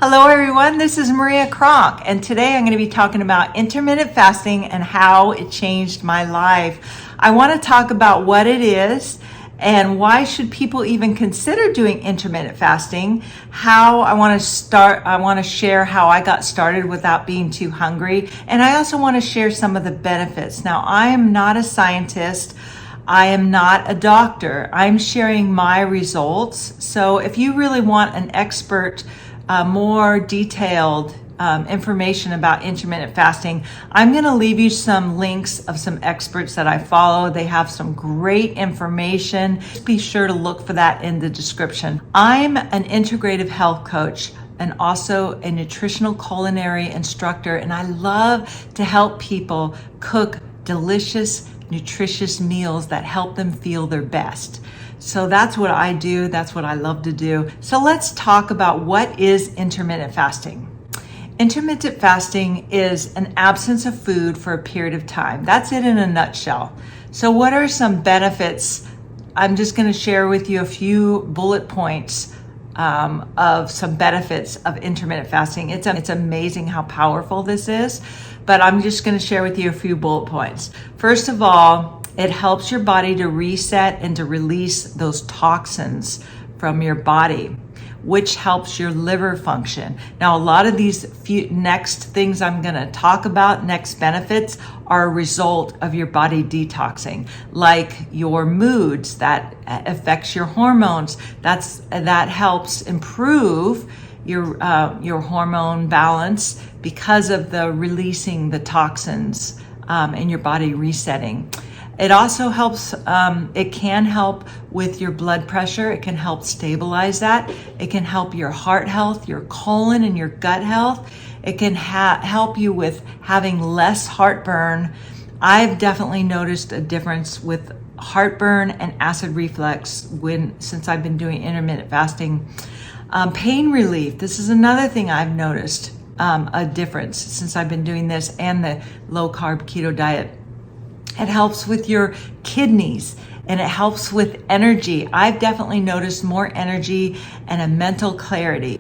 Hello everyone, this is Maria Kronk, and today I'm going to be talking about intermittent fasting and how it changed my life. I want to talk about what it is and why should people even consider doing intermittent fasting. I want to share how I got started without being too hungry, and I also want to share some of the benefits. Now, I am not a scientist. I am not a doctor. I'm sharing my results. So if you really want an expert, more detailed information about intermittent fasting, I'm going to leave you some links of some experts that I follow. They have some great information. Be sure to look for that in the description. I'm an integrative health coach and also a nutritional culinary instructor, and I love to help people cook delicious, nutritious meals that help them feel their best. So that's what I do. That's what I love to do. So let's talk about what is intermittent fasting. Intermittent fasting is an absence of food for a period of time. That's it in a nutshell. So what are some benefits? I'm just going to share with you a few bullet points of some benefits of intermittent fasting. It's amazing how powerful this is, but I'm just going to share with you a few bullet points. First of all, it helps your body to reset and to release those toxins from your body, which helps your liver function. Now, a lot of these next things I'm going to talk about, next benefits, are a result of your body detoxing, like your moods, that affects your hormones. That helps improve your hormone balance because of the releasing the toxins and your body resetting. It also helps, it can help with your blood pressure. It can help stabilize that. It can help your heart health, your colon and your gut health. It can help you with having less heartburn. I've definitely noticed a difference with heartburn and acid reflux since I've been doing intermittent fasting. Pain relief, this is another thing I've noticed a difference since I've been doing this and the low carb keto diet. It helps with your kidneys and it helps with energy. I've definitely noticed more energy and a mental clarity.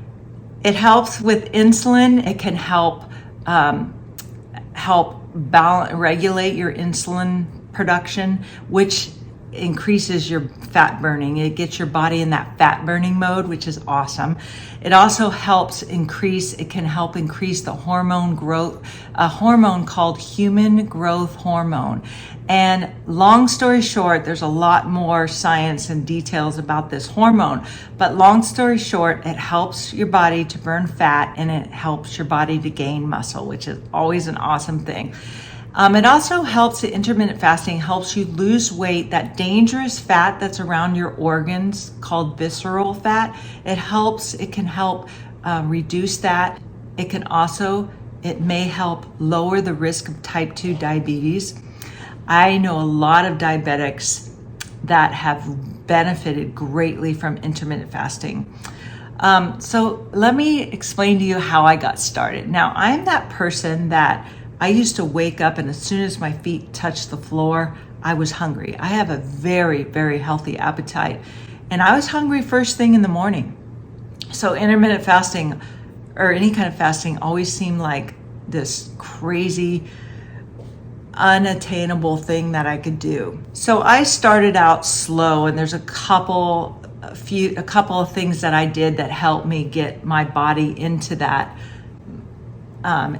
It helps with insulin. It can help regulate your insulin production, which increases your fat burning. It gets your body in that fat burning mode, which is awesome. It also it can help increase the hormone growth, a hormone called human growth hormone. And long story short, there's a lot more science and details about this hormone, but long story short, it helps your body to burn fat and it helps your body to gain muscle, which is always an awesome thing. It also helps, the intermittent fasting helps you lose weight, that dangerous fat that's around your organs called visceral fat. It can help reduce that. It may help lower the risk of type 2 diabetes. I know a lot of diabetics that have benefited greatly from intermittent fasting. So let me explain to you how I got started. Now, I'm that person that I used to wake up and as soon as my feet touched the floor, I was hungry. I have a very, very healthy appetite. And I was hungry first thing in the morning. So intermittent fasting or any kind of fasting always seemed like this crazy, unattainable thing that I could do. So I started out slow, and there's a couple of things that I did that helped me get my body into that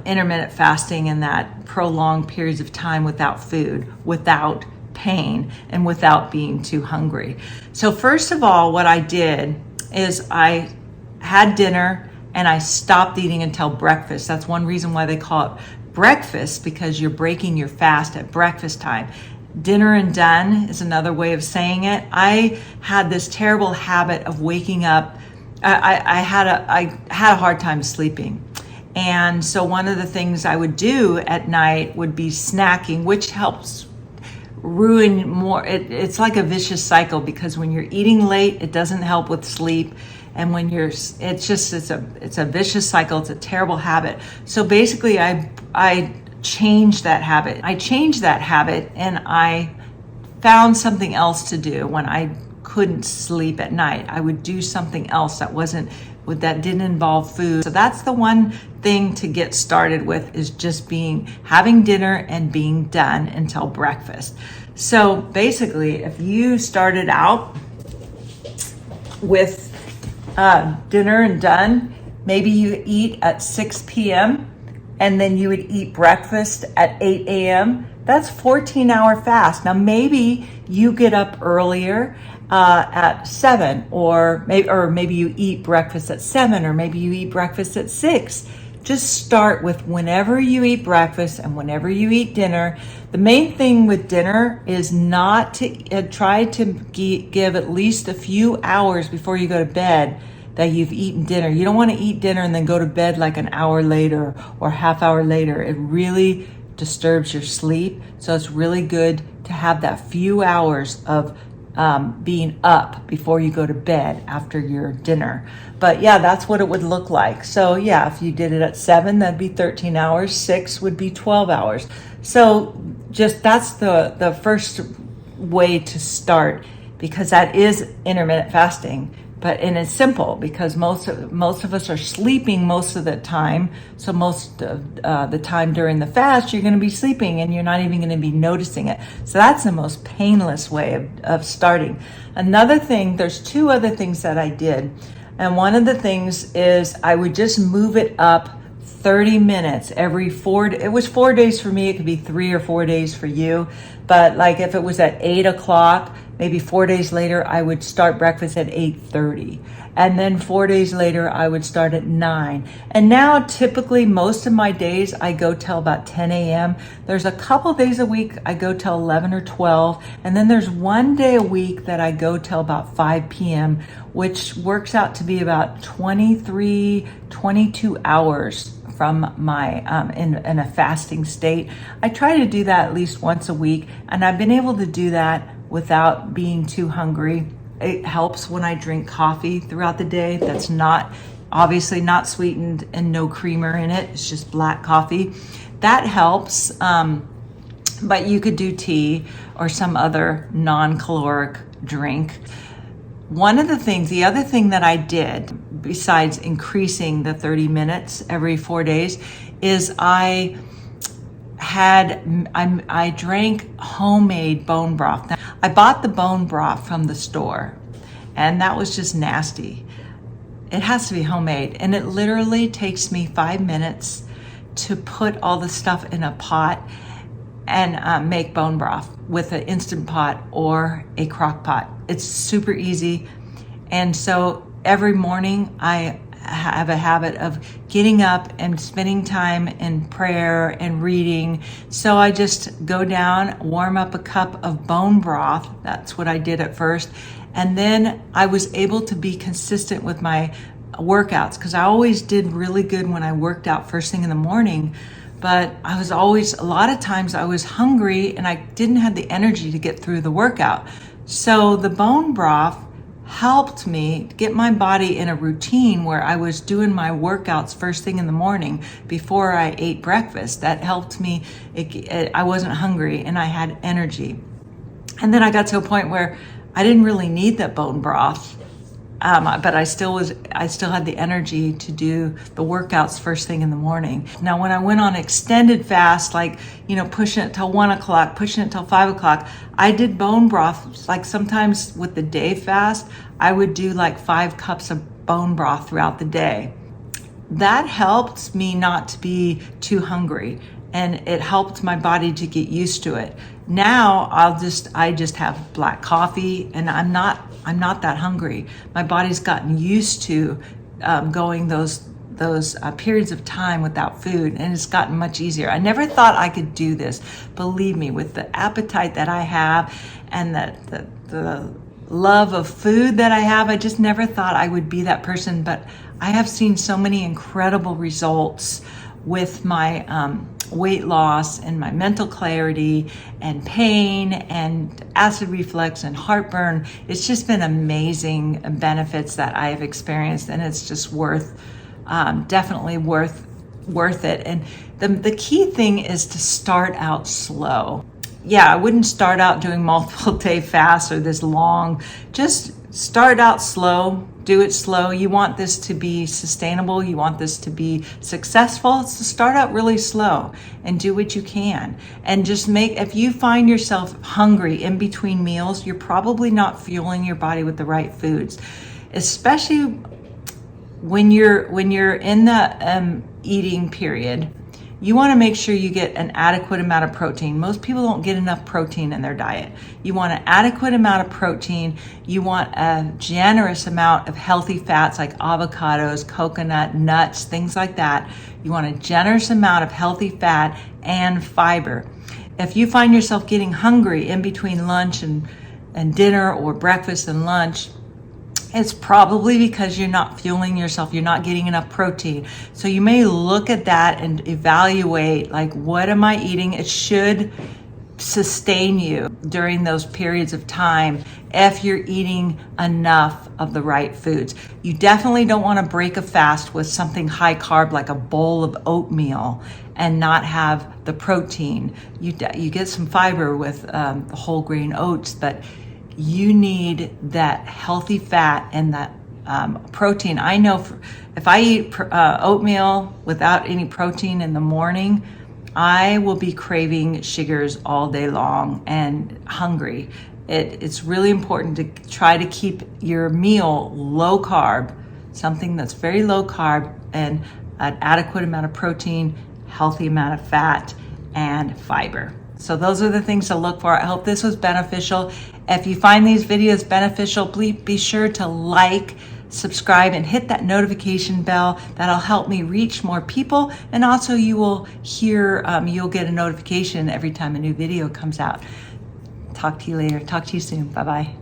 intermittent fasting and that prolonged periods of time without food, without pain, and without being too hungry. So first of all, what I did is I had dinner and I stopped eating until breakfast. That's one reason why they call it breakfast, because you're breaking your fast at breakfast time. Dinner and done is another way of saying it. I had this terrible habit of waking up. I had a hard time sleeping. And so one of the things I would do at night would be snacking, which helps ruin more. It's like a vicious cycle, because when you're eating late, it doesn't help with sleep. And when it's a vicious cycle. It's a terrible habit. So basically I changed that habit. And I found something else to do when I couldn't sleep at night. I would do something else that wasn't that didn't involve food. So that's the one thing to get started with, is just having dinner and being done until breakfast. So basically, if you started out with dinner and done, maybe you eat at 6 p.m. and then you would eat breakfast at 8 a.m. That's 14-hour fast. Now maybe you get up earlier at 7, or maybe you eat breakfast at 7, or maybe you eat breakfast at 6. Just start with whenever you eat breakfast and whenever you eat dinner. The main thing with dinner is not to try to give at least a few hours before you go to bed that you've eaten dinner. You don't want to eat dinner and then go to bed like an hour later or half hour later. It really disturbs your sleep. So it's really good to have that few hours of being up before you go to bed after your dinner. But yeah, that's what it would look like. So yeah, if you did it at 7, that'd be 13 hours. 6 would be 12 hours. So that's the first way to start, because that is intermittent fasting. And it's simple, because most of us are sleeping most of the time. So most of the time during the fast, you're going to be sleeping and you're not even going to be noticing it. So that's the most painless way of starting. Another thing, there's 2 other things that I did. And one of the things is I would just move it up 30 minutes every 4. It was 4 days for me. It could be 3 or 4 days for you. But like if it was at 8 o'clock, maybe 4 days later, I would start breakfast at 8:30. And then 4 days later, I would start at 9. And now typically most of my days, I go till about 10 a.m. There's a couple days a week I go till 11 or 12. And then there's one day a week that I go till about 5 p.m., which works out to be about 23, 22 hours from my in a fasting state. I try to do that at least once a week, and I've been able to do that without being too hungry. It helps when I drink coffee throughout the day. That's obviously not sweetened and no creamer in it. It's just black coffee. That helps. But you could do tea or some other non-caloric drink. The other thing that I did, besides increasing the 30 minutes every 4 days, is I drank homemade bone broth. Now, I bought the bone broth from the store, and that was just nasty. It has to be homemade, and it literally takes me 5 minutes to put all the stuff in a pot and make bone broth with an Instant Pot or a crock pot. It's super easy. And so every morning I have a habit of getting up and spending time in prayer and reading. So I just go down, warm up a cup of bone broth. That's what I did at first. And then I was able to be consistent with my workouts, because I always did really good when I worked out first thing in the morning. But a lot of times I was hungry and I didn't have the energy to get through the workout. So the bone broth helped me get my body in a routine where I was doing my workouts first thing in the morning before I ate breakfast. That helped me. I wasn't hungry and I had energy. And then I got to a point where I didn't really need that bone broth. But I still had the energy to do the workouts first thing in the morning. Now, when I went on extended fast, pushing it till 1 o'clock, pushing it till 5 o'clock, I did bone broth. Like sometimes with the day fast, I would do like 5 cups of bone broth throughout the day. That helped me not to be too hungry, and it helped my body to get used to it. Now I just have black coffee, and I'm not that hungry. My body's gotten used to going those periods of time without food, and it's gotten much easier. I never thought I could do this. Believe me, with the appetite that I have and the love of food that I have, I just never thought I would be that person. But I have seen so many incredible results with my weight loss and my mental clarity and pain and acid reflux and heartburn. It's just been amazing benefits that I have experienced, and it's just definitely worth it. And the key thing is to start out slow. Yeah, I wouldn't start out doing multiple day fasts or this long. Just start out slow. do it slow. You want this to be sustainable. You want this to be successful. So start out really slow and do what you can. And just if you find yourself hungry in between meals, you're probably not fueling your body with the right foods, especially when you're in the eating period. You want to make sure you get an adequate amount of protein. Most people don't get enough protein in their diet. You want an adequate amount of protein. You want a generous amount of healthy fats like avocados, coconut, nuts, things like that. You want a generous amount of healthy fat and fiber. If you find yourself getting hungry in between lunch and dinner, or breakfast and lunch, it's probably because you're not fueling yourself. You're not getting enough protein. So you may look at that and evaluate, like, what am I eating? It should sustain you during those periods of time if you're eating enough of the right foods. You definitely don't want to break a fast with something high carb like a bowl of oatmeal and not have the protein. You get some fiber with the whole grain oats, but you need that healthy fat and that protein. I know if I eat oatmeal without any protein in the morning, I will be craving sugars all day long and hungry. It's really important to try to keep your meal low carb, something that's very low carb, and an adequate amount of protein, healthy amount of fat, and fiber. So those are the things to look for. I hope this was beneficial. If you find these videos beneficial, please be sure to like, subscribe, and hit that notification bell. That'll help me reach more people. And also you'll get a notification every time a new video comes out. Talk to you later. Talk to you soon. Bye-bye.